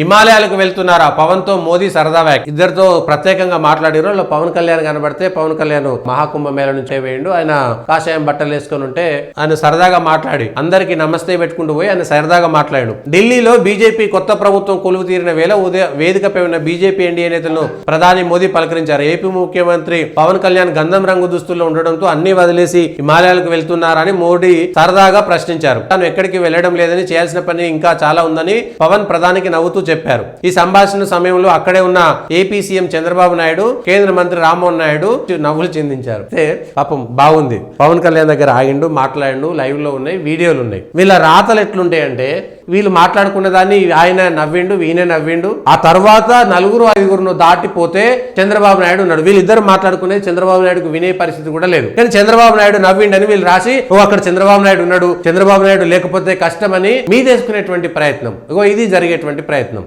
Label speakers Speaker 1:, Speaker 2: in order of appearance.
Speaker 1: హిమాలయాలకు వెళ్తున్నారా పవన్ తో మోదీ సరదా వ్యాక్ ఇద్దరితో ప్రత్యేకంగా మాట్లాడిరు. పవన్ కళ్యాణ్ కనబడితే పవన్ కళ్యాణ్ మహాకుంభ మేళ నుంచే వేయండు. ఆయన కాషాయం బట్టలు వేసుకొని ఉంటే ఆయన సరదాగా మాట్లాడి అందరికి నమస్తే పెట్టుకుంటూ పోయి ఆయన సరదాగా మాట్లాడాడు. ఢిల్లీలో బీజేపీ కొత్త ప్రభుత్వం కొలువు తీరిన వేళ వేదికపై ఉన్న బీజేపీ ఎన్డీఏ నేతలను ప్రధాని మోదీ పలకరించారు. ఏపీ ముఖ్యమంత్రి పవన్ కళ్యాణ్ గంధం రంగు దుస్తుల్లో ఉండడంతో అన్ని వదిలేసి హిమాలయాలకు వెళ్తున్నారని మోడీ సరదాగా ప్రశ్నించారు. తాను ఎక్కడికి వెళ్లడం లేదని, చేయాల్సిన పని ఇంకా చాలా ఉందని పవన్ ప్రధానికి నవ్వుతూ చెప్పారు. ఈ సంభాషణ సమయంలో అక్కడే ఉన్న ఏపీ సీఎం చంద్రబాబు నాయుడు, కేంద్ర మంత్రి రామ్మోహన్ నాయుడు నవ్వులు చెందించారు. పాపం బాగుంది, పవన్ కళ్యాణ్ దగ్గర ఆగిండు, మాట్లాడిండు, లైవ్ లో ఉన్నాయి, వీడియోలు ఉన్నాయి. వీళ్ళ రాతలు ఎట్లుంటాయంటే వీళ్ళు మాట్లాడుకున్న దాన్ని ఆయన నవ్విండు, ఈయన నవ్విండు. ఆ తర్వాత నలుగురు ఐదుగురును దాటిపోతే చంద్రబాబు నాయుడు ఉన్నాడు. వీళ్ళిద్దరు మాట్లాడుకునేది చంద్రబాబు నాయుడుకు వినే పరిస్థితి కూడా లేదు. కానీ చంద్రబాబు నాయుడు నవ్విండని వీళ్ళు రాసి అక్కడ చంద్రబాబు నాయుడు ఉన్నాడు, చంద్రబాబు నాయుడు లేకపోతే కష్టమని మీదేసుకునేటువంటి ప్రయత్నం, ఇది జరిగేటువంటి ప్రయత్నం.